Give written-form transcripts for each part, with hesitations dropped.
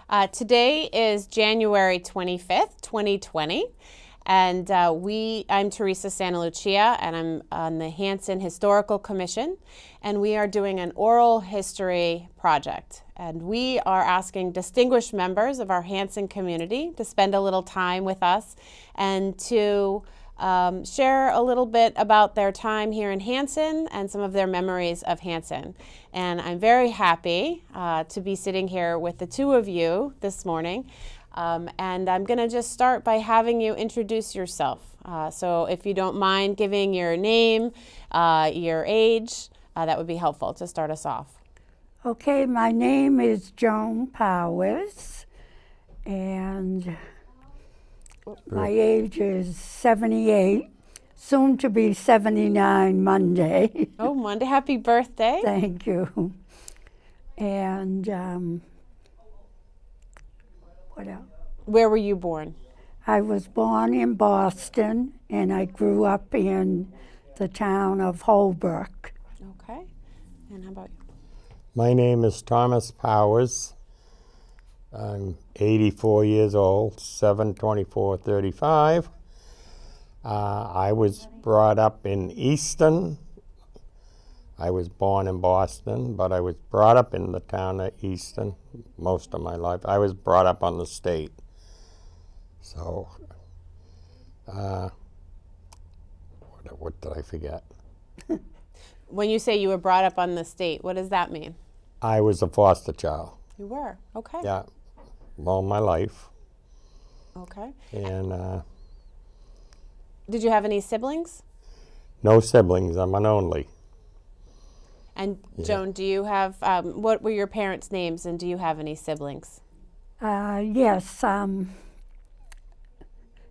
Today is January 25th, 2020, and I'm Teresa Santa Lucia, and I'm on the Hanson Historical Commission, and we are doing an oral history project. And we are asking distinguished members of our Hanson community to spend a little time with us and to share a little bit about their time here in Hanson and some of their memories of Hanson. And I'm very happy to be sitting here with the two of you this morning. And I'm going to just start by having you introduce yourself. So if you don't mind giving your name, your age, that would be helpful to start us off. Okay, my name is Joan Powers, and my age is 78, soon to be 79 Monday. Oh, Monday. Happy birthday. Thank you. And what else? Where were you born? I was born in Boston, and I grew up in the town of Holbrook. Okay. And how about you? My name is Thomas Powers. I'm 84 years old, 7/24/35. I was brought up in Easton. I was born in Boston, but I was brought up in the town of Easton most of my life. I was brought up on the state. So, what did I forget? When you say you were brought up on the state, what does that mean? I was a foster child. You were? Okay. Yeah, all my life. Okay. And Did you have any siblings? no siblings. I'm an only. And Yeah. Joan, do you have, what were your parents' names, and do you have any siblings? Yes,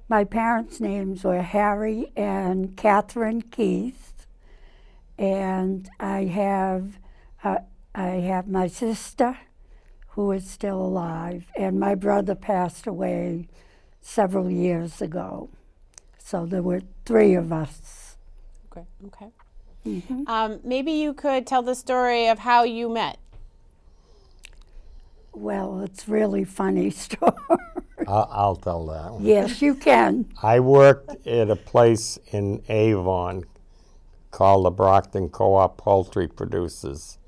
my parents' names were Harry and Catherine Keith, and I have my sister, who is still alive, and my brother passed away several years ago. So there were three of us. Okay. Okay. Mm-hmm. Maybe you could tell the story of how you met. Well, it's really funny story. I'll tell that one. Yes, you can. I worked at a place in Avon called the Brockton Co-op Poultry Producers.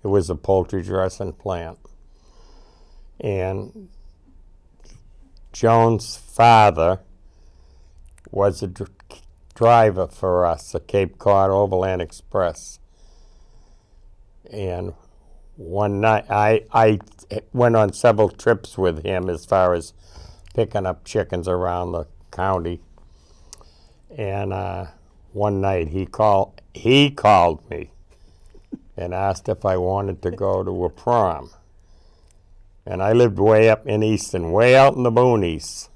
It was a poultry dressing plant. And Joan's father was a driver for us, the Cape Cod Overland Express. And one night, I went on several trips with him as far as picking up chickens around the county. And one night he called me and asked if I wanted to go to a prom. And I lived way up in Easton, way out in the boonies.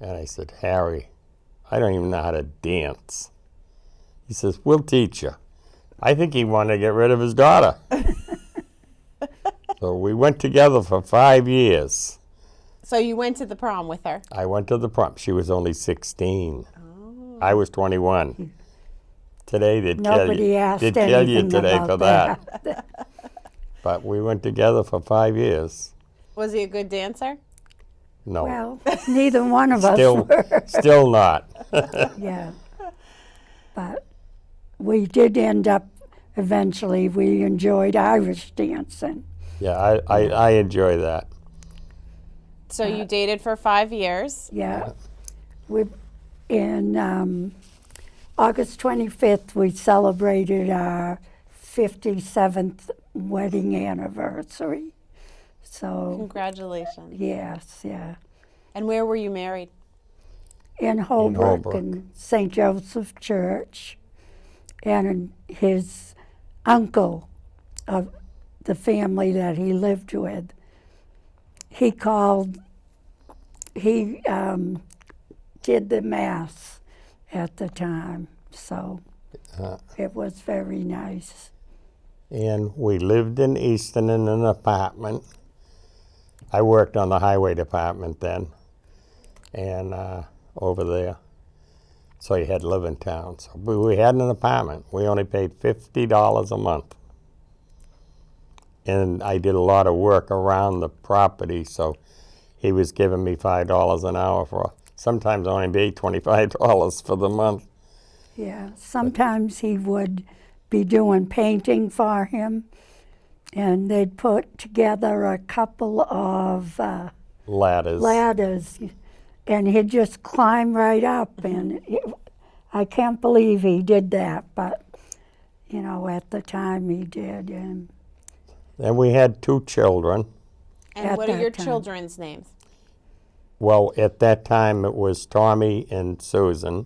And I said, Harry, I don't even know how to dance. He says, we'll teach you. I think he wanted to get rid of his daughter. So we went together for 5 years. So you went to the prom with her? I went to the prom. She was only 16. Oh. I was 21. Today they'd Nobody asked they'd kill you anything today about for that. But we went together for 5 years. Was he a good dancer? No, Well, neither one of us still, were. still not. Yeah. But we did end up, eventually, we enjoyed Irish dancing. Yeah, I enjoy that. So you dated for 5 years? Yeah. In August 25th, we celebrated our 57th wedding anniversary. So, Congratulations. yes, yeah. And where were you married? In Holbrook, Holbrook. in St. Joseph Church. And his uncle of the family that he lived with, he did the mass at the time. So it was very nice. And we lived in Easton in an apartment. I worked on the highway department then, and over there. So you had to live in town. So we had an apartment. We only paid $50 a month. and I did a lot of work around the property, so he was giving me $5 an hour for, sometimes only be $25 for the month. Yeah, sometimes he would be doing painting for him, and they'd put together a couple of Ladders. and he'd just climb right up, and I can't believe he did that, but, you know, at the time he did. And Then we had 2 children. And At what are that your time. children's names? Well, at that time it was Tommy and Susan.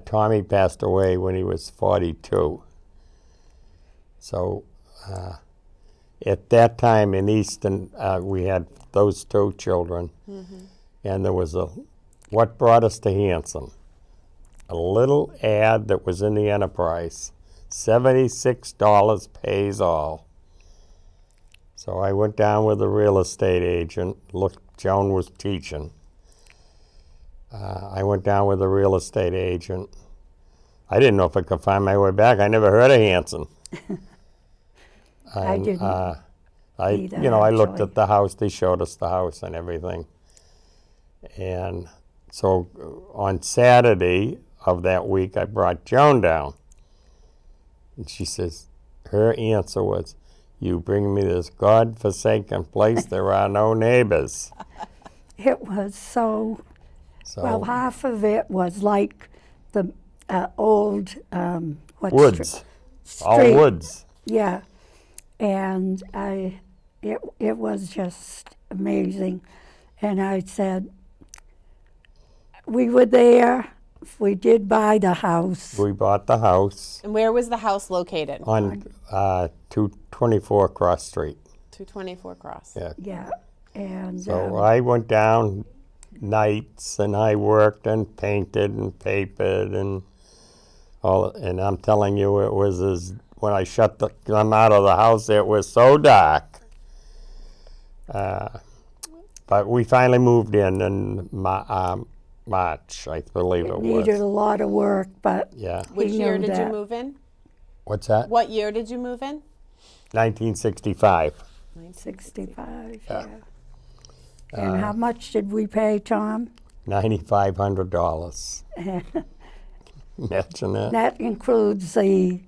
Tommy passed away when he was 42. So at that time in Easton, we had those 2 children. And there was what brought us to Hanson? A little ad that was in the Enterprise. $76 pays all. So I went down with a real estate agent. Joan was teaching. I went down with a real estate agent. I didn't know if I could find my way back. I never heard of Hanson. I didn't I either, I looked actually. at the house. They showed us the house and everything. And so on Saturday of that week, I brought Joan down. And she says, her answer was, "You bring me this God-forsaken place. There are no neighbors." it was so, So well, half of it was like the old, woods, all street. woods. Yeah, and it was just amazing. And I said, we were there. We did buy the house. We bought the house And where was the house located? on 224 Cross Street. 224 Cross. Yeah. Yeah, and So I went down nights and I worked and painted and papered and all. And I'm telling you, it was when I shut them out of the house, it was so dark. But we finally moved in March, I believe it needed was. a lot of work, but Yeah. Which He year knew did you that. move in? What's that? What year did you move in? 1965. 65, Yeah. yeah. And how much did we pay, Tom? $9,500. Imagine that. That includes the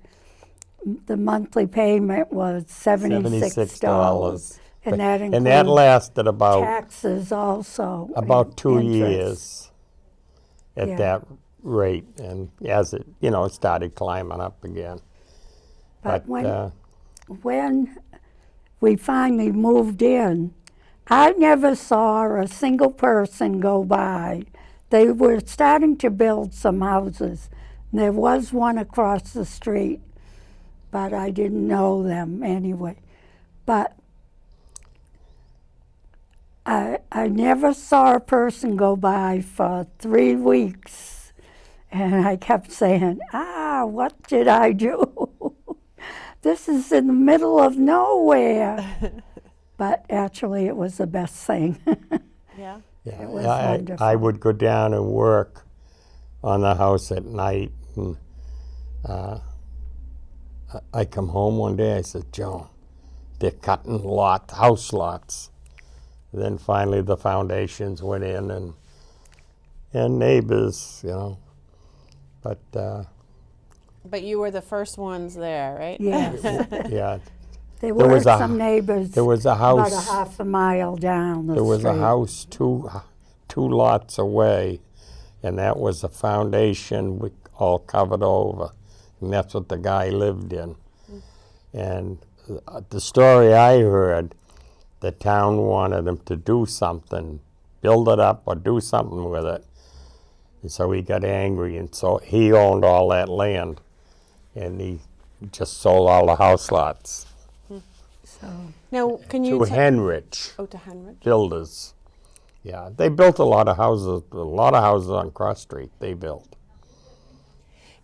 monthly payment was $76. And that includes And that lasted about taxes also. about and 2 interest. years at Yeah. that rate, and as it it started climbing up again. But when we finally moved in, I never saw a single person go by. They were starting to build some houses. There was one across the street, but I didn't know them anyway. But I never saw a person go by for 3 weeks. And I kept saying, what did I do? This is in the middle of nowhere. But actually, it was the best thing. Yeah. Yeah, It was I wonderful. would go down and work on the house at night. And, I come home one day, I said, "Joan, they're cutting house lots." Then finally the foundations went in and neighbors, But But you were the first ones there, right? Yes. yeah, There There were was a- some neighbors there was a about house. a half a mile down the There was street. a house two lots away, and that was a foundation all covered over, and that's what the guy lived in. And the story I heard, the town wanted him to do something, build it up or do something with it. And so he got angry, and so he owned all that land, and he just sold all the house lots So, Now, can you to Henrich Oh, to Henry. builders. Yeah, they built a lot of houses on Cross Street. They built.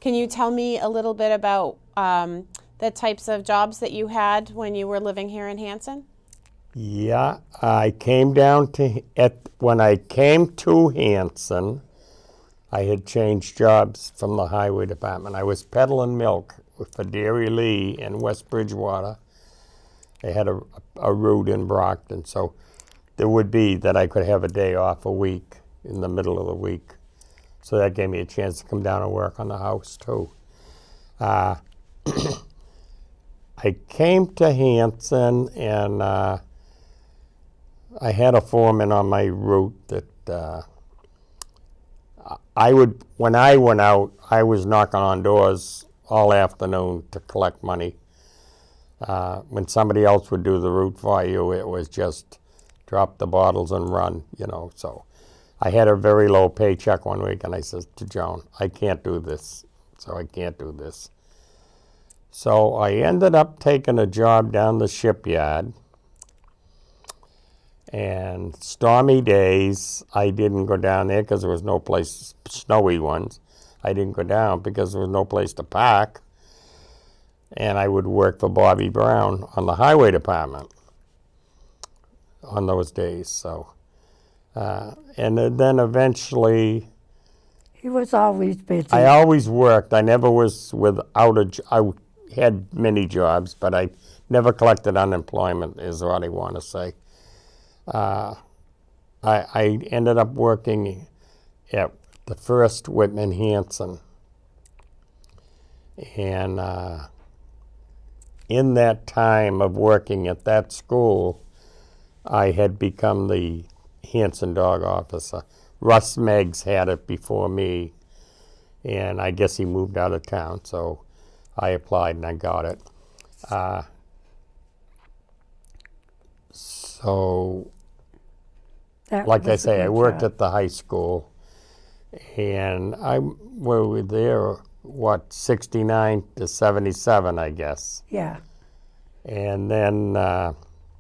Can you tell me a little bit about the types of jobs that you had when you were living here in Hanson? Yeah, I came down when I came to Hanson, I had changed jobs from the highway department. I was peddling milk for Dairy Lee in West Bridgewater. They had a route in Brockton, so there would be that I could have a day off a week in the middle of the week. So that gave me a chance to come down and work on the house too. I came to Hanson, and I had a foreman on my route that when I went out, I was knocking on doors all afternoon to collect money. When somebody else would do the route for you, it was just drop the bottles and run, so. I had a very low paycheck one week, and I said to Joan, I can't do this, so I can't do this. So I ended up taking a job down the shipyard, and stormy days, I didn't go down there because there was no place, snowy ones. I didn't go down because there was no place to park, and I would work for Bobby Brown on the highway department on those days, so. And then eventually, He was always busy. I always worked. I never was without a job. I had many jobs, but I never collected unemployment, is what I want to say. I ended up working at the first Whitman Hanson. And in that time of working at that school, I had become the Hanson dog officer. Russ Meggs had it before me, and I guess he moved out of town, so I applied and I got it. So, like I say, I worked at the high school, and we were there, 69 to 77, I guess. Yeah, And then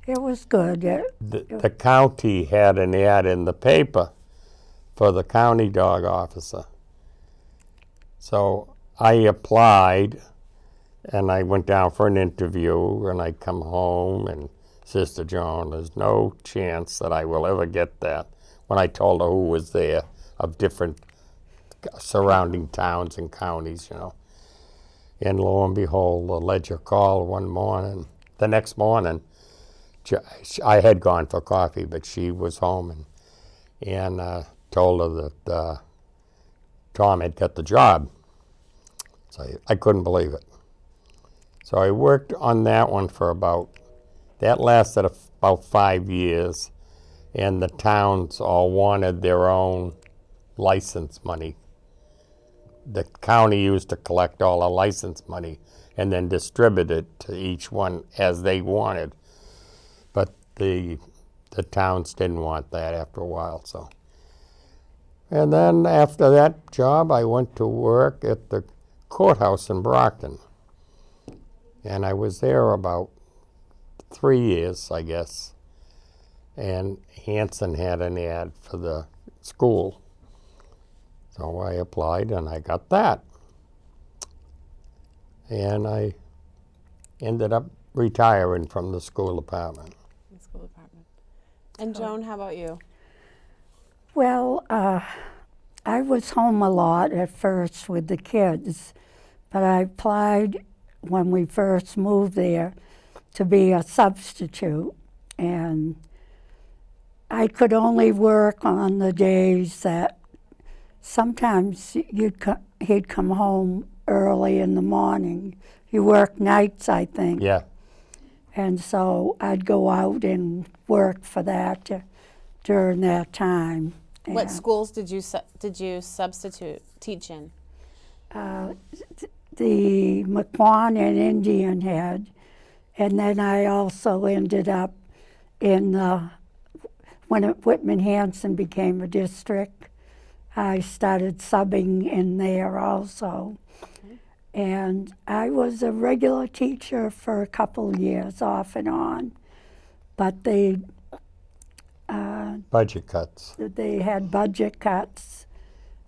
it was good. the county had an ad in the paper for the county dog officer. So I applied, and I went down for an interview, and I come home, and Sister Joan, there's no chance that I will ever get that, when I told her who was there of different surrounding towns and counties, And lo and behold, the ledger called one morning. The next morning, I had gone for coffee, but she was home, and told her that Tom had got the job. So I couldn't believe it. So I worked on that one for that lasted about 5 years, and the towns all wanted their own license money. The county used to collect all the license money and then distribute it to each one as they wanted. But the towns didn't want that after a while, so. And then after that job, I went to work at the courthouse in Brockton. And I was there about 3 years, I guess. And Hanson had an ad for the school. So I applied and I got that. And I ended up retiring from the school department. The school department. And Joan, how about you? Well, I was home a lot at first with the kids, but I applied when we first moved there to be a substitute, and I could only work on the days that sometimes he'd come home early in the morning. He worked nights, I think. Yeah. And so I'd go out and work for that during that time. What And, schools did you substitute teach in? the McQuan and Indian Head, and then I also ended up in when Whitman Hanson became a district, I started subbing in there also. Okay. And I was a regular teacher for a couple years off and on, but they Budget cuts. they had budget cuts,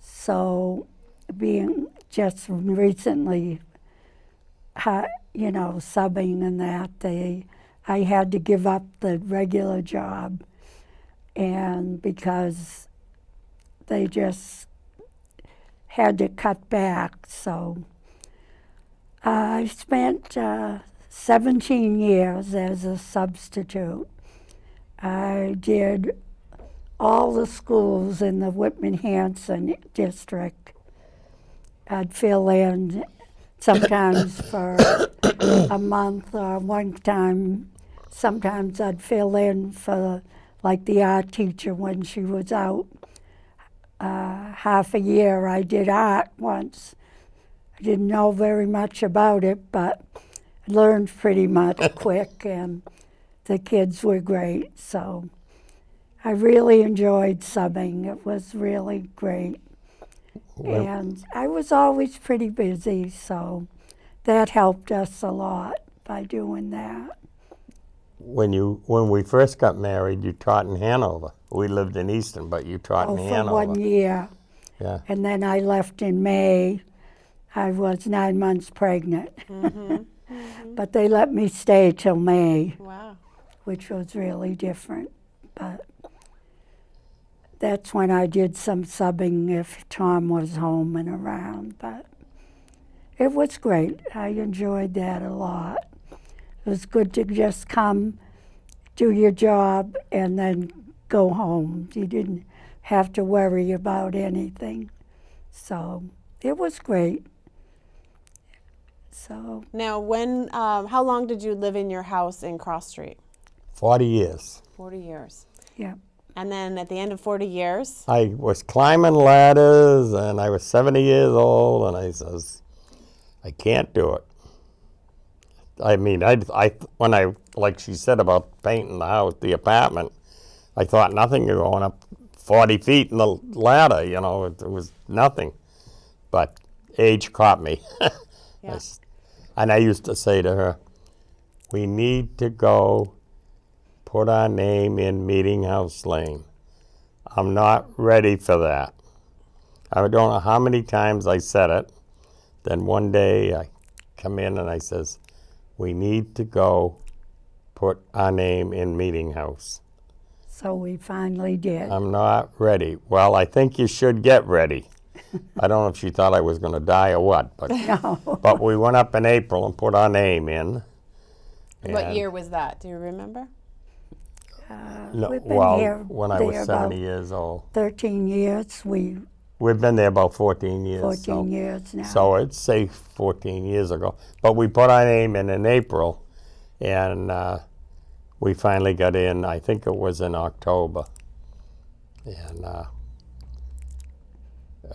so being just recently, subbing and that, I had to give up the regular job, and because they just had to cut back, so I spent 17 years as a substitute. I did all the schools in the Whitman-Hanson district. I'd fill in sometimes for a month or one time. Sometimes I'd fill in for like the art teacher when she was out. Half a year I did art once. I didn't know very much about it, but I learned pretty much quick, and the kids were great. So I really enjoyed subbing. It was really great. Well, And I was always pretty busy, so that helped us a lot by doing that. when we first got married, you taught in Hanover. We lived in Easton, but you taught in For Hanover. 1 year. Yeah. And then I left in May. I was 9 months pregnant. But they let me stay till May, Wow. which was really different. But that's when I did some subbing if Tom was home and around. But it was great. I enjoyed that a lot. It was good to just come, do your job, and then go home. You didn't have to worry about anything. So it was great. So Now, how long did you live in your house in Cross Street? 40 years. 40 years. yeah, And then at the end of 40 years, I was climbing ladders, and I was 70 years old, and I says, I can't do it. I mean, when I, like she said about painting the house, the apartment, I thought nothing of going up 40 feet in the ladder, you know, it was nothing. But age caught me. Yeah. And I used to say to her, we need to go put our name in Meeting House Lane. I'm not ready for that. I don't know how many times I said it. Then one day I come in and I says, we need to go put our name in Meeting House. so we finally did. I'm not ready. Well, I think you should get ready. I don't know if she thought I was going to die or what, but No. but we went up in April and put our name in. what And- year was that? Do you remember? No, We've been well, here when I there was about 70 years old. 13 years. We've been there about 14 years. 14 years now. So I'd say 14 years ago. But we put our name in April, and we finally got in, I think it was in October. And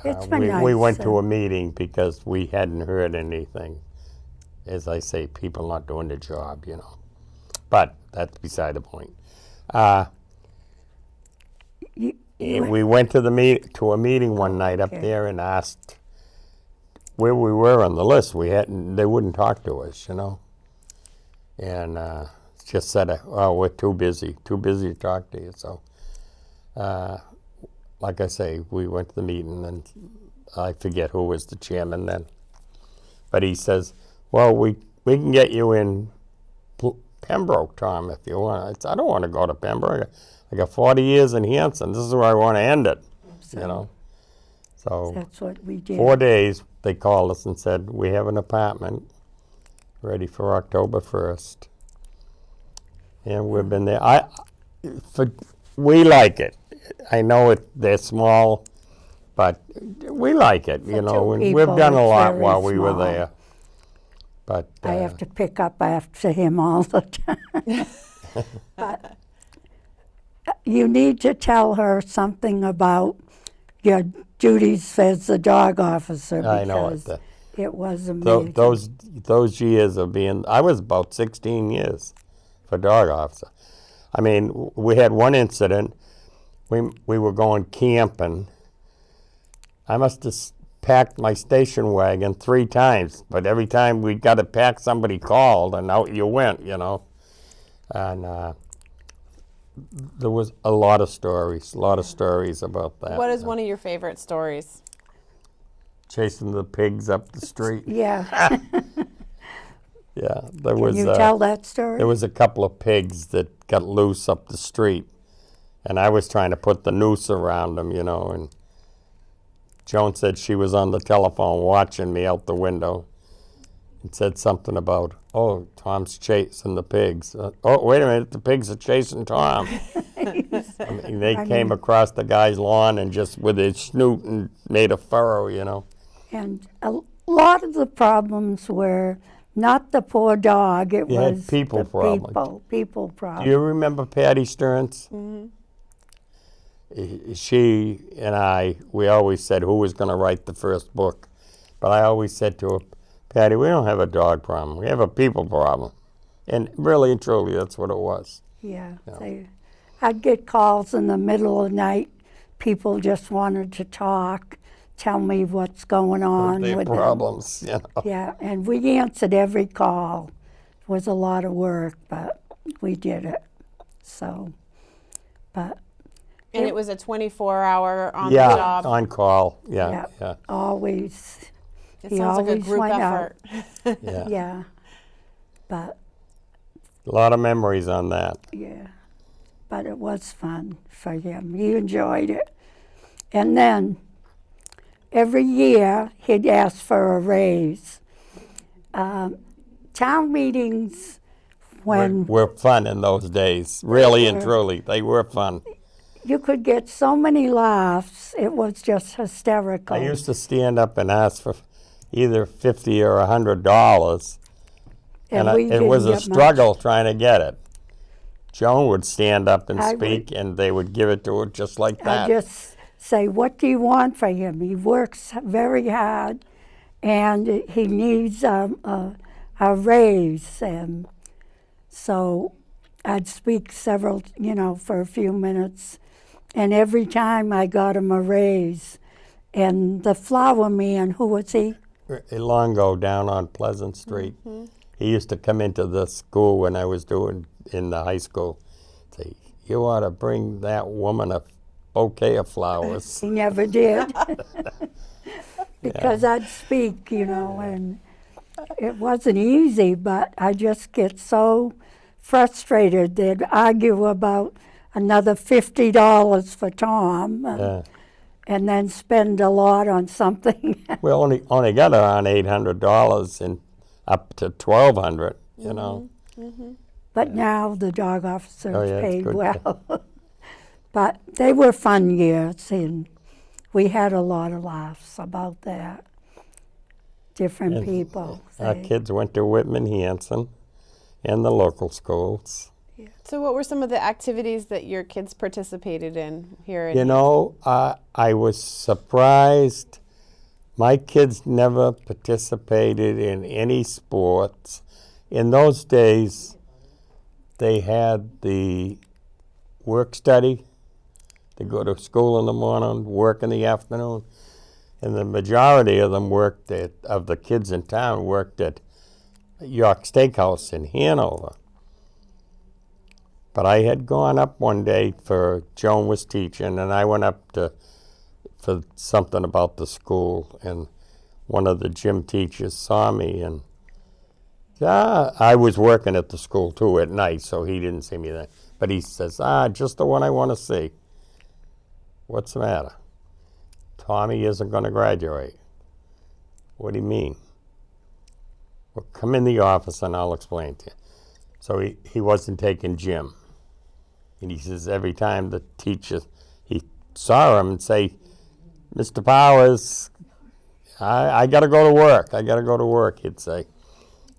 It's been we nice, went to a meeting because we hadn't heard anything. As I say, people not doing their job, you know. But that's beside the point. We went to a meeting one night up Okay. there and asked where we were on the list. They wouldn't talk to us, you know. And just said, "Oh, we're too busy to talk to you." So, like I say, we went to the meeting, and I forget who was the chairman then, but he says, "Well, we can get you in Pembroke, Tom, if you want." I said, "I don't want to go to Pembroke. I got 40 years in Hanson. This is where I want to end it." You know. So That's what we did. 4 days they called us and said, we have an apartment ready for October 1st. And we've been there. We like it. I know they're small, but we like it, you know. two And we've people, done a it's lot very while we were small. there. But I have to pick up after him all the time. But you need to tell her something about your duties as a dog officer, I know because it. it was amazing. Those years of being, I was about 16 years for dog officer. I mean, we had one incident. We were going camping. I must have packed my station wagon 3 times, but every time we got it packed, somebody called, and out you went, you know. And there was a lot of stories about that. What is one of your favorite stories? Chasing the pigs up the street. Yeah. Yeah, there Can was. you tell that story? There was a couple of pigs that got loose up the street, and I was trying to put the noose around them, you know, and Joan said she was on the telephone watching me out the window and said something about, oh, Tom's chasing the pigs. Oh, wait a minute, the pigs are chasing Tom. They came across the guy's lawn and just with his snoot and made a furrow, you know. And a lot of the problems were not the poor dog, it You had was people the problems. people problems. Do you remember Patty Stearns? Mm-hmm. She and I, we always said who was going to write the first book. But I always said to her, Patty, we don't have a dog problem. We have a people problem. And really and truly, that's what it was. Yeah. Yeah. I'd get calls in the middle of the night. People just wanted to talk, tell me what's going on Their with problems, you know. them. Yeah, and we answered every call. It was a lot of work, but we did it. So, but And it was a 24-hour on Yeah, the job. on call. yeah, Yeah, yeah, always. It he sounds like a always group went out. effort. yeah. Yeah, but A lot of memories on that. yeah, but it was fun for him. He enjoyed it. And then every year he'd ask for a raise. Town meetings, when Were fun in those days, really and were. truly. They were fun. you could get so many laughs, it was just hysterical. I used to stand up and ask for either $50 or $100, and we it didn't was a get much. struggle trying to get it. Joan would stand up and I would- speak, and they would give it to her just like I that. just say, what do you want for him? He works very hard, and he needs a raise. And so I'd speak several, for a few minutes, and every time I got him a raise. And the flower man, who was he? Long ago, down on Pleasant Street, he used to come into the school when I was doing in the high school. Say, you ought to bring that woman a bouquet of flowers. He never did. Because I'd speak, and it wasn't easy, but I just get so frustrated. They'd argue about another $50 for Tom, Yeah. and then spend a lot on something. We only got around $800 and up to $1,200. You know. But now the dog officers Oh, yeah, it's paid good. well. But they were fun years, and we had a lot of laughs about that. Different And people. Our They- kids went to Whitman, Hanson, and the local schools. So what were some of the activities that your kids participated in here in You know, I was surprised. My kids never participated in any sports. In those days, they had the work study. They go to school in the morning, work in the afternoon. And the majority of them of the kids in town worked at York Steakhouse in Hanover. But I had gone up one day Joan was teaching, and I went up for something about the school, and one of the gym teachers saw me, and I was working at the school too at night, so he didn't see me then. But he says, just the one I want to see. What's the matter? Tommy isn't going to graduate. What do you mean? Well, come in the office and I'll explain to you. So he wasn't taking gym. And he says every time the teacher, he saw him and say, Mr. Powers, I got to go to work. I got to go to work, he'd say.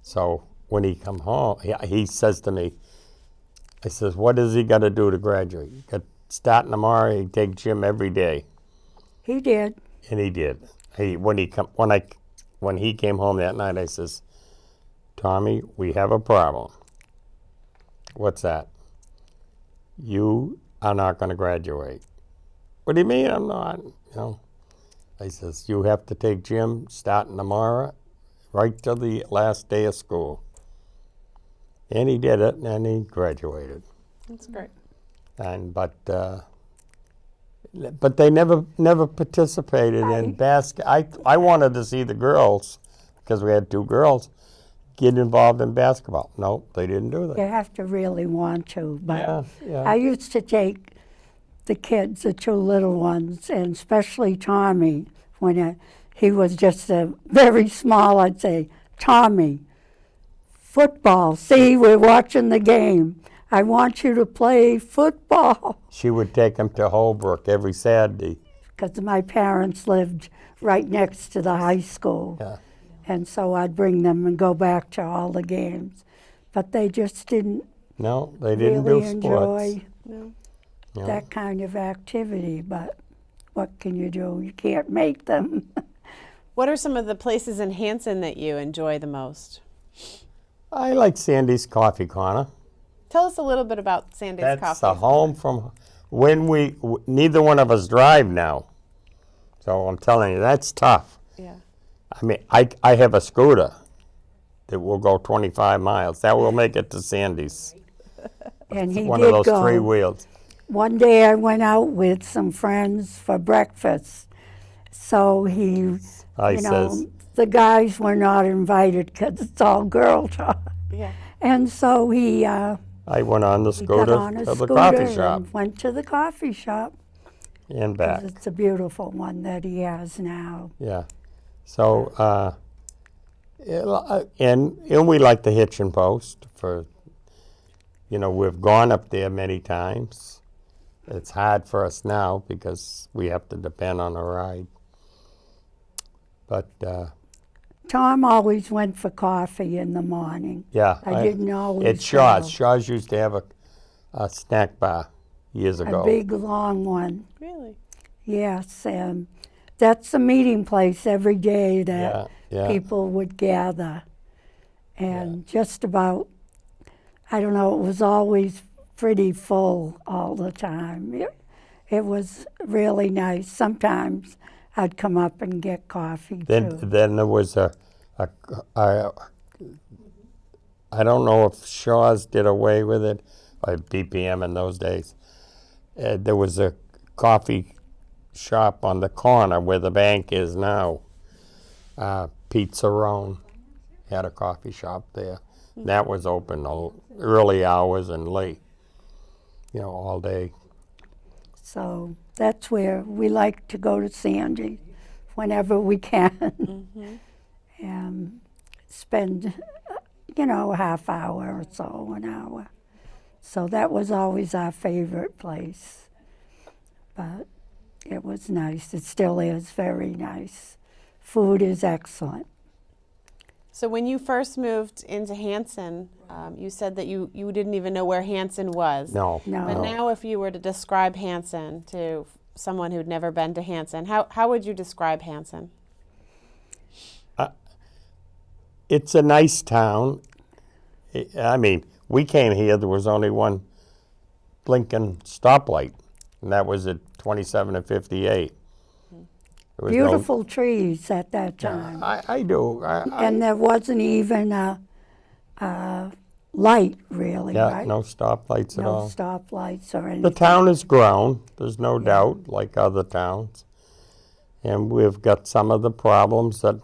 So when he come home, he says to me, I says, what does he got to do to graduate? He got starting tomorrow, he'd take gym every day. He did. And he did. When he came home that night, I says, Tommy, we have a problem. What's that? You are not going to graduate. What do you mean I'm not? I says, you have to take gym starting tomorrow, right till the last day of school. And he did it, and he graduated. That's great. But they never participated in basket. I wanted to see the girls, because we had two girls, get involved in basketball. No, they didn't do that. You have to really want to. But Yeah. I used to take the kids, the two little ones, and especially Tommy, when he was just very small. I'd say, Tommy, football. See, we're watching the game. I want you to play football. She would take him to Holbrook every Saturday. Because my parents lived right next to the high school. Yeah. And so I'd bring them and go back to all the games. But they just didn't No, they didn't really do sports. enjoy No. No. that kind of activity. But what can you do? You can't make them. What are some of the places in Hanson that you enjoy the most? I like Sandy's Coffee Corner. Tell us a little bit about Sandy's That's Coffee. the home from when neither one of us drive now. So I'm telling you, that's tough. Yeah. I mean, I have a scooter that will go 25 miles. That will make it to Sandy's. And he One did of those go. 3 wheels. One day I went out with some friends for breakfast. So he, I you know, says, the guys were not invited because it's all girl talk. Yeah. And so he I went on the got scooter on a to the scooter coffee shop and went to the coffee shop. and 'Cause back. it's a beautiful one that he has now. Yeah. So, and we like the Hitchin Post for, you know, we've gone up there many times. It's hard for us now because we have to depend on a ride. But, Tom always went for coffee in the morning. yeah. I didn't always It's Shaw's. go. Shaw's used to have a snack bar years ago. A big, long one. Really? Yes, and that's the meeting place every day that Yeah, yeah. people would gather. And just about, I don't know, it was always pretty full all the time. It was really nice. Sometimes I'd come up and get coffee too. Then there was I don't know if Shaw's did away with it, or BPM in those days. There was a coffee shop on the corner where the bank is now. Pizza Roan had a coffee shop there. That was open early hours and late, you know, all day. So that's where we like to go to Sandy whenever we can and spend, you know, a half hour or so, an hour. So that was always our favorite place. But it was nice. It still is very nice. Food is excellent. So when you first moved into Hanson, you said that you didn't even know where Hanson was. No. No. But now if you were to describe Hanson to someone who'd never been to Hanson, how would you describe Hanson? It's a nice town. I mean, we came here, there was only one blinking stoplight, and that was at 27 and 58. There was Beautiful trees at that No, time. I do. And there wasn't even a light, really, Yeah, right? no stoplights at No all. stoplights or anything. The town has grown, there's no doubt, like other towns. And we've got some of the problems that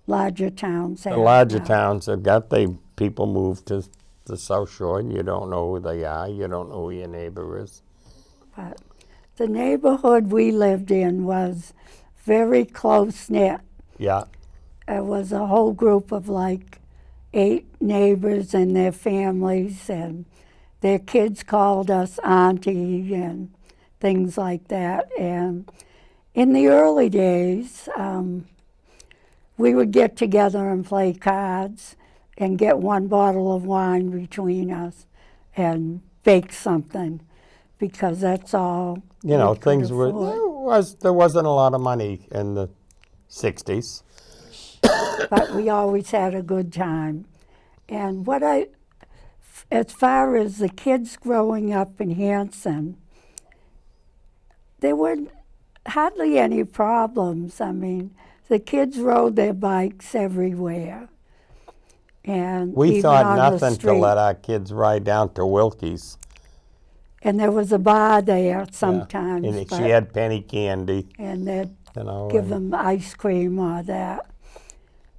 Larger towns have. the larger now. towns have got. People move to the South Shore, and you don't know who they are, you don't know who your neighbor is. But the neighborhood we lived in was very close-knit. Yeah, It was a whole group of like 8 neighbors and their families, and their kids called us auntie and things like that. And in the early days, we would get together and play cards and get one bottle of wine between us and bake something, because that's all you know, we could things were, afford. there wasn't a lot of money in the 60s. But we always had a good time. And as far as the kids growing up in Hanson, there were hardly any problems. I mean, the kids rode their bikes everywhere. And We even thought on the nothing to street. let our kids ride down to Wilkie's. And there was a bar there Yeah. sometimes. And but- she had penny candy, and they'd you know. give and- them ice cream or that.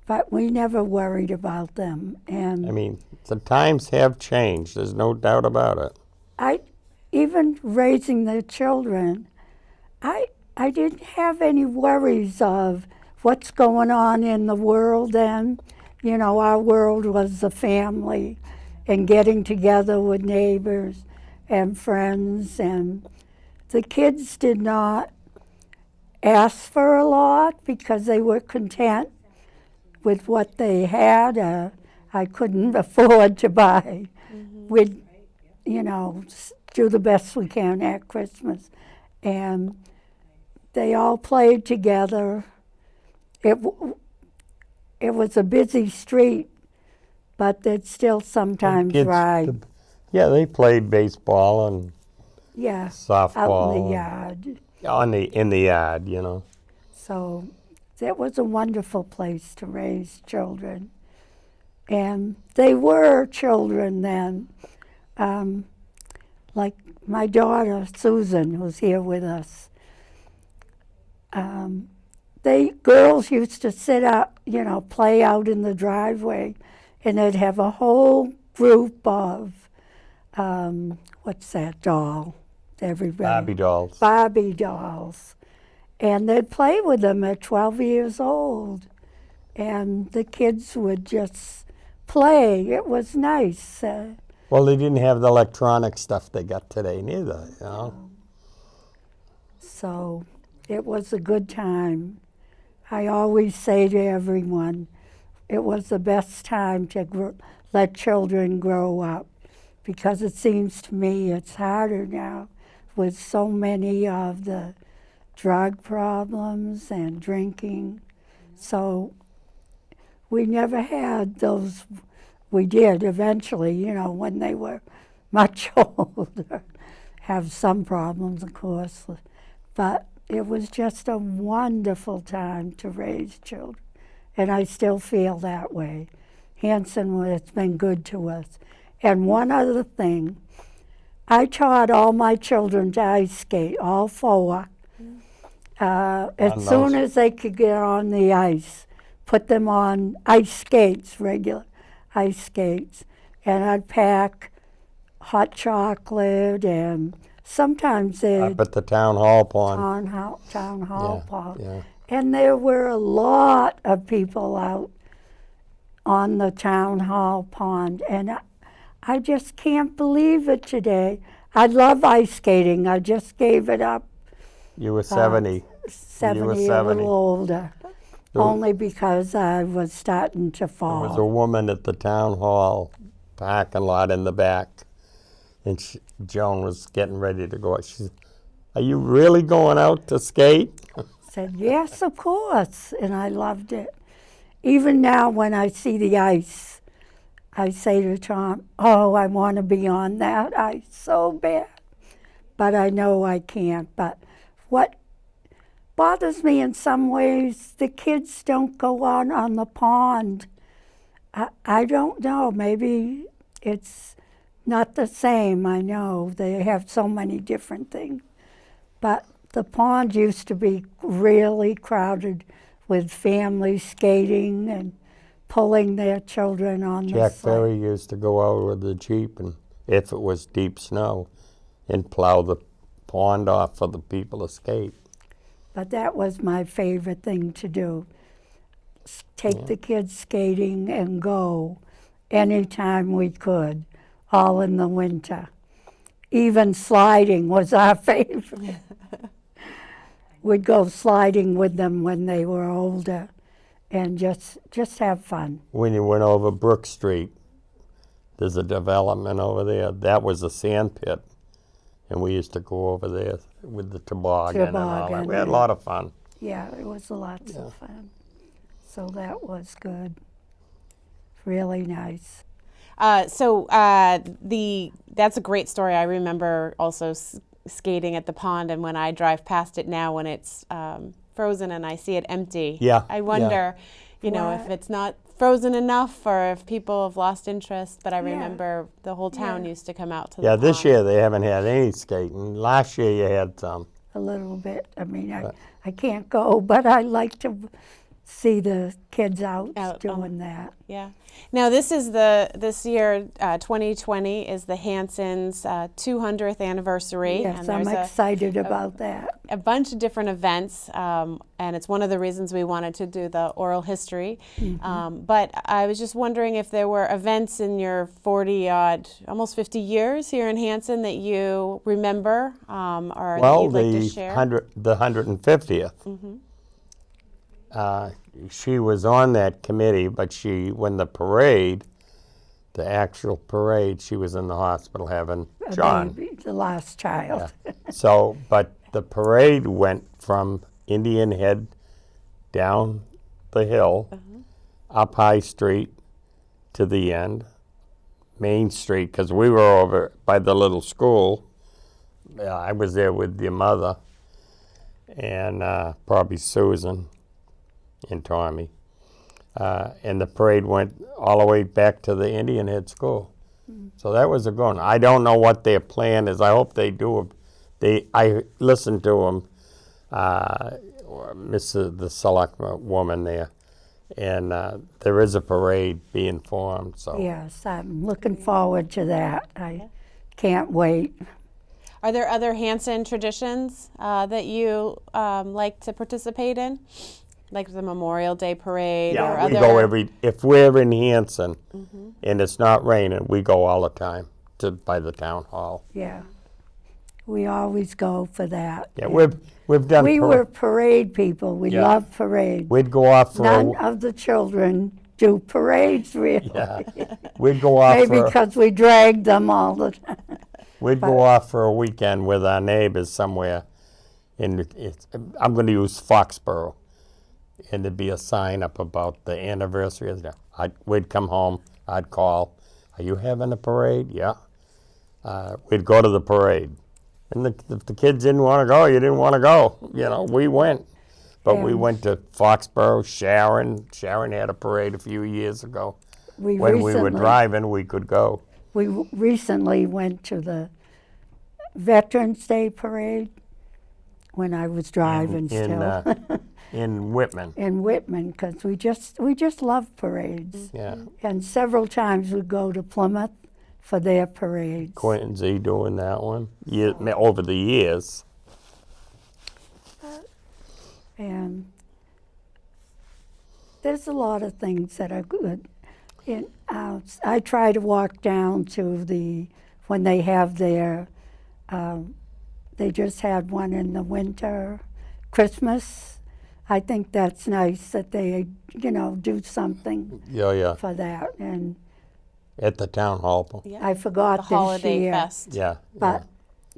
But we never worried about them. And I mean, the times have changed. There's no doubt about it. Even raising the children, I didn't have any worries of what's going on in the world then, you know, our world was the family and getting together with neighbors and friends. And the kids did not ask for a lot because they were content with what they had. I couldn't afford to buy. We'd, you know, do the best we can at Christmas. And they all played together. It was a busy street, but they'd still sometimes Kids- ride. Yeah, they played baseball and Yeah, softball out in the yard. in the yard, you know. So it was a wonderful place to raise children. And they were children then. Like my daughter, Susan, who's here with us. Girls used to sit up, you know, play out in the driveway, and they'd have a whole group of, what's that doll? Everybody. Barbie dolls. Barbie dolls. And they'd play with them at 12 years old. And the kids would just play. It was nice. Well, they didn't have the electronic stuff they got today neither, you know. So it was a good time. I always say to everyone, it was the best time to let children grow up, because it seems to me it's harder now with so many of the drug problems and drinking. So we never had those. We did eventually, you know, when they were much older, have some problems, of course. But it was just a wonderful time to raise children, and I still feel that way. Hanson has been good to us. And one other thing, I taught all my children to ice skate, all four. As soon as they could get on the ice, put them on ice skates, regular ice skates, and I'd pack hot chocolate, and sometimes they'd Up at the town hall pond. town hall pond. Yeah. And there were a lot of people out on the town hall pond, and I just can't believe it today. I love ice skating. I just gave it up. You were 70. 70, You were a 70. little older, only because I was starting to fall. There was a woman at the town hall parking lot in the back, and Joan was getting ready to go. She said, "Are you really going out to skate?" Said, yes, of course, and I loved it. Even now when I see the ice, I say to Tom, oh, I want to be on that ice so bad. But I know I can't. But what bothers me in some ways, the kids don't go on the pond. I don't know, maybe it's not the same, I know. They have so many different things. But the pond used to be really crowded with families skating and pulling their children on the Jack sled. Ferry used to go out with the Jeep, and if it was deep snow, and plow the pond off for the people to skate. But that was my favorite thing to do. Take the kids skating and go anytime we could, all in the winter. Even sliding was our favorite. We'd go sliding with them when they were older and just have fun. When you went over Brook Street, there's a development over there. That was a sand pit, and we used to go over there with the toboggan and all that. Toboggan, We had a yeah. lot of fun. Yeah, it was lots of fun. So that was good. Really nice. That's a great story. I remember also skating at the pond, and when I drive past it now, when it's frozen and I see it empty, Yeah, I wonder, you know, if it's not frozen enough or if people have lost interest. But I remember the whole town used to come out to the Yeah, pond. this year they haven't had any skating. Last year you had some. A little bit. I mean, I can't go, but I like to see the kids out Out, doing that. Yeah. Now this year, 2020 is the Hanson's 200th anniversary. Yes, and I'm there's excited about that. a bunch of different events, and it's one of the reasons we wanted to do the oral history. But I was just wondering if there were events in your 40-odd, almost 50 years here in Hanson that you remember or that Well, you'd like to share. the 150th. She was on that committee, but when the parade, the actual parade, she was in the hospital having A John. baby, the last child. So, but the parade went from Indian Head down the hill, up High Street to the end, Main Street, because we were over by the little school. I was there with your mother and probably Susan and Tommy. And the parade went all the way back to the Indian Head School. So that was a good one. I don't know what their plan is. I hope they do. I listened to them, the select woman there, and there is a parade being formed. So Yes, I'm looking forward to that. I can't wait. Are there other Hanson traditions that you like to participate in? Like the Memorial Day parade or yeah, we other? go if we're in Hanson and it's not raining, we go all the time by the town hall. Yeah. We always go for that. Yeah, we've done. We were parade people. We Yeah. love parades. We'd go off for None of the children do parades, really. we'd go off Maybe for because we dragged them all the time. we'd go off for a weekend with our neighbors somewhere, and I'm going to use Foxborough, and there'd be a sign up about the anniversary. We'd come home. I'd call, "Are you having a parade?" Yeah. We'd go to the parade. And if the kids didn't want to go, you didn't want to go. You know, we went. But we went to Foxborough, Sharon. Sharon had a parade a few years ago. When we were driving, we could go. We recently went to the Veterans Day parade when I was driving still. In Whitman. In Whitman, because we just love parades. Yeah. And several times we go to Plymouth for their parades. Quincy doing that one over the years. And there's a lot of things that are good. I try to walk down to when they have their, they just had one in the winter, Christmas. I think that's nice that they, do something Yeah. for that. And At the town hall. Yeah. I forgot The this Holiday year. Fest. Yeah. But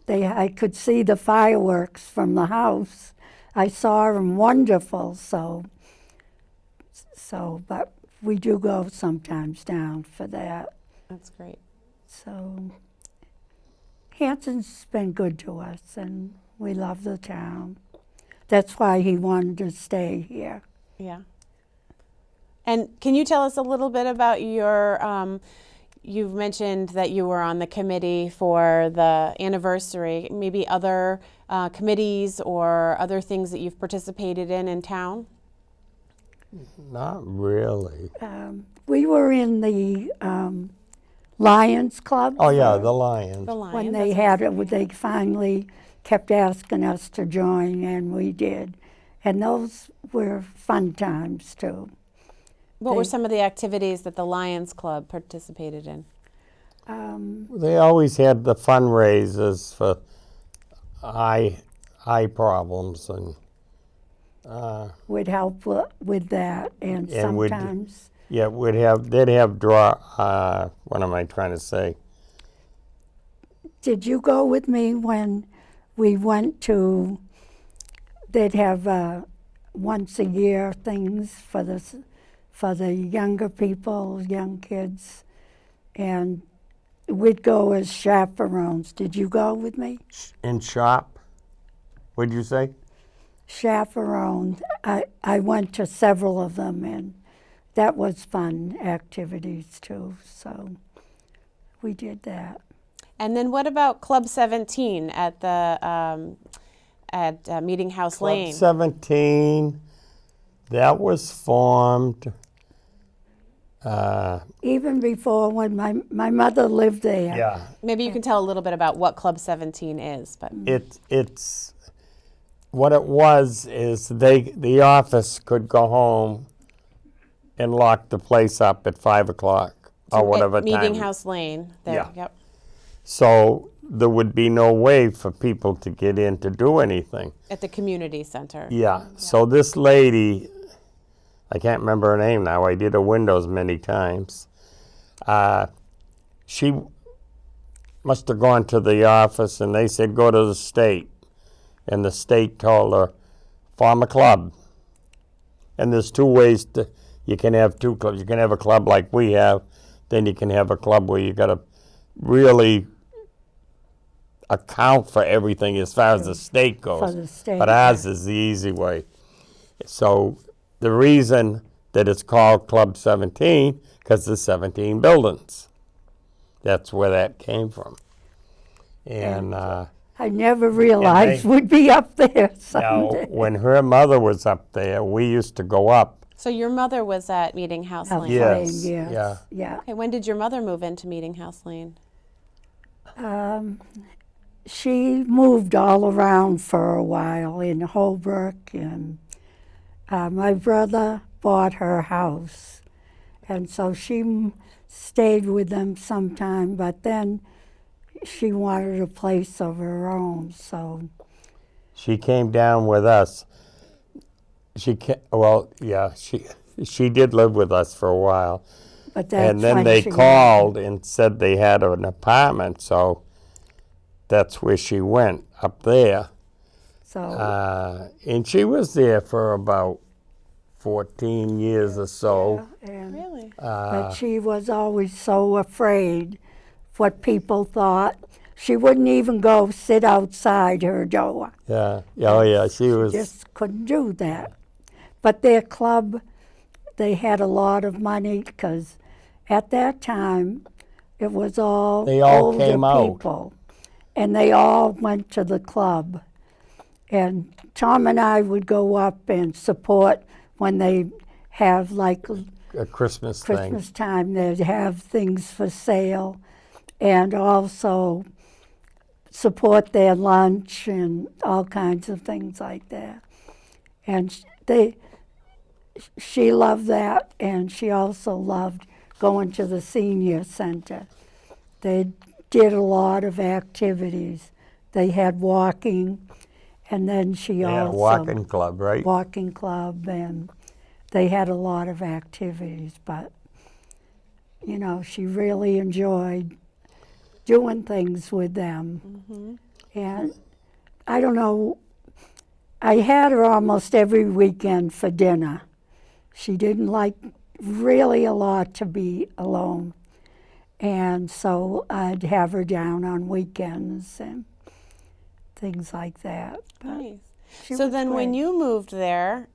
I could see the fireworks from the house. I saw them wonderful, but we do go sometimes down for that. That's great. So Hanson's been good to us, and we love the town. That's why he wanted to stay here. Yeah. And can you tell us a little bit about your, you've mentioned that you were on the committee for the anniversary, maybe other committees or other things that you've participated in town? Not really. We were in the Lions Club. Oh, yeah, the Lions. The Lions. When they had it, they finally kept asking us to join, and we did. And those were fun times, too. What were some of the activities that the Lions Club participated in? They always had the fundraisers for eye problems and Would help with that, and we'd- sometimes yeah, they'd have what am I trying to say? Did you go with me when we went to? They'd have once a year things for the younger people, young kids, and we'd go as chaperones. Did you go with me? In shop? What'd you say? Chaperone. I went to several of them, and that was fun activities too. So we did that. And then what about Club 17 at the Meeting House Club Lane? 17. That was formed, Even before when my mother lived there. yeah, Maybe you can tell a little bit about what Club 17 is, but it's what it was is the office could go home and lock the place up at 5 o'clock or whatever at Meeting time. House Lane. There, Yeah. Yep. So there would be no way for people to get in to do anything. At the community center. Yeah. So this lady, I can't remember her name now. I did her windows many times. She must have gone to the office and they said, go to the state. And the state told her, form a club. And there's two ways you can have two clubs. You can have a club like we have, then you can have a club where you got to really account for everything as far as the state goes. For the state, but ours is the easy way. So the reason that it's called Club 17, because there's 17 buildings. That's where that came from. And I never realized we'd be up there now, someday. when her mother was up there, we used to go up. So your mother was at Meeting House House Lane. Yeah. Lane, Yes, yes, yeah. yeah. Okay, when did your mother move into Meeting House Lane? She moved all around for a while in Holbrook, and my brother bought her house, and so she stayed with them sometime, but then she wanted a place of her own, so She came down with us. She did live with us for a while. but that's And then when they she called and said they had an apartment, so that's where she went, up there. So And she was there for about 14 years or so. and Really? but she was always so afraid what people thought. She wouldn't even go sit outside her door. Yeah, oh yeah, she was. Just couldn't do that. But their club, they had a lot of money because at that time it was all They all older came out. people, and they all went to the club. And Tom and I would go up and support when they have like A Christmas thing. Christmas time. They'd have things for sale, and also support their lunch and all kinds of things like that. And she loved that, and she also loved going to the senior center. They did a lot of activities. They had walking, and then she They had a also walking club, right? walking club, and they had a lot of activities. But you know, she really enjoyed doing things with them. And I don't know, I had her almost every weekend for dinner. She didn't like really a lot to be alone. And so I'd have her down on weekends and things like that. But Nice. she So was then when great. you moved there,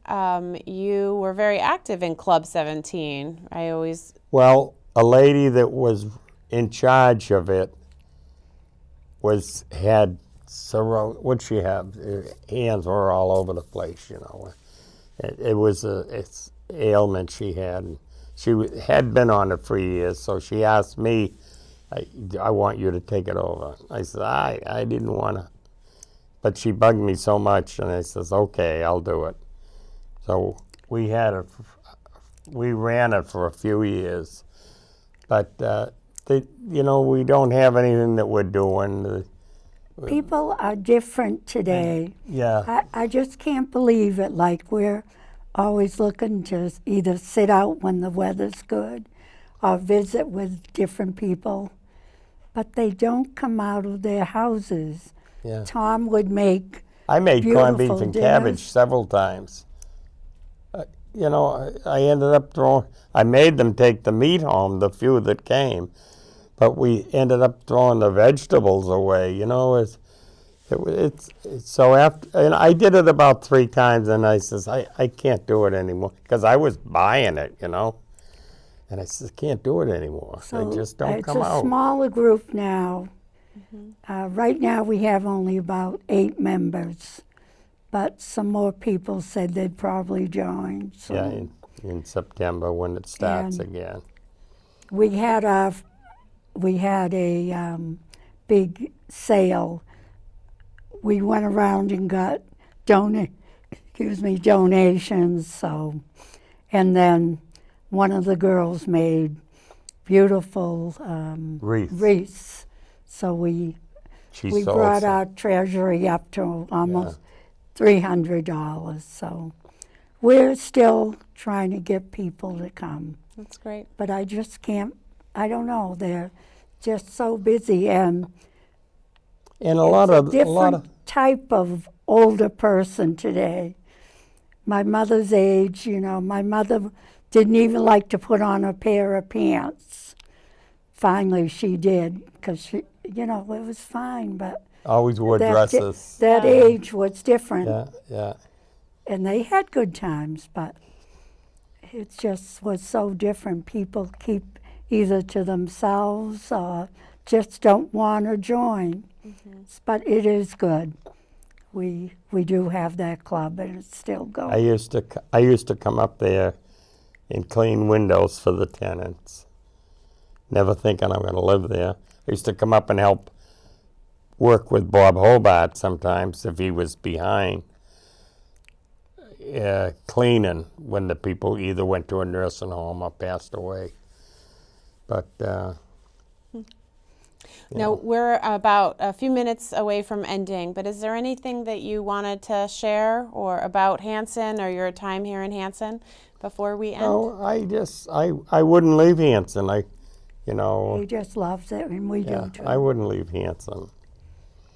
you were very active in Club 17. I always, Well, a lady that was in charge of it had what'd she have? Her hands were all over the place, you know. It was it's ailment she had. And she had been on it for years, so she asked me, I want you to take it over. I said, I didn't want to. But she bugged me so much, and I says, okay, I'll do it. So we ran it for a few years. But, we don't have anything that we're doing. People are different today. Yeah. I just can't believe it. Like, we're always looking to either sit out when the weather's good or visit with different people, but they don't come out of their houses. Yeah. Tom would make I made corned beef beautiful and cabbage dinners. several times. I ended up I made them take the meat home, the few that came, but we ended up throwing the vegetables away. It's so after, and I did it about 3 times, and I says, I can't do it anymore, because I was buying it, and I says, can't do it anymore. So they just don't it's come a out. smaller group now. Right now we have only about 8 members, but some more people said they'd probably join. So Yeah, in September when it starts And- again. we had a big sale. We went around and got donations. So, and then one of the girls made beautiful wreaths. So we She sold brought some. our treasury up to almost $300. So we're still trying to get people to come. That's great. But I just can't, I don't know, they're just so busy, and And a it's lot a of different type of older person today. My mother's age, my mother didn't even like to put on a pair of pants. Finally she did, because she, it was fine, but always wore that dresses. that age was different. Yeah, yeah. And they had good times, but it just was so different. People keep either to themselves or just don't want to join. But it is good. We do have that club, and it's still going. I used to come up there and clean windows for the tenants. Never thinking I'm going to live there. I used to come up and help work with Bob Hobart sometimes if he was behind. Cleaning when the people either went to a nursing home or passed away. But Now, we're about a few minutes away from ending, but is there anything that you wanted to share or about Hanson or your time here in Hanson before we end? no, I wouldn't leave Hanson. He just loves it, and we Yeah, do too. I wouldn't leave Hanson.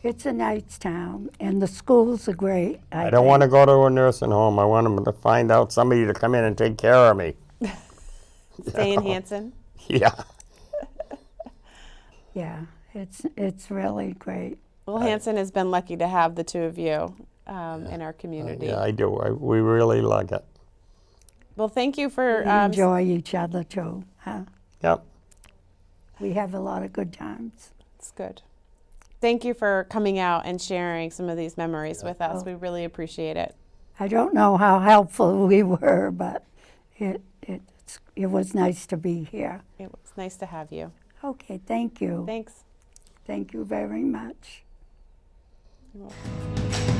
It's a nice town, and the schools are great. I don't want to go to a nursing home. I want them to find out somebody to come in and take care of me. Stay in Hanson? Yeah. Yeah, it's really great. Well, Hanson has been lucky to have the two of you in our community. Yeah, I do. We really like it. Well, thank you for... We enjoy each other too. Huh? Yep. We have a lot of good times. It's good. Thank you for coming out and sharing some of these memories with us. We really appreciate it. I don't know how helpful we were, but it was nice to be here. It was nice to have you. Okay, thank you. Thanks. Thank you very much. You're welcome.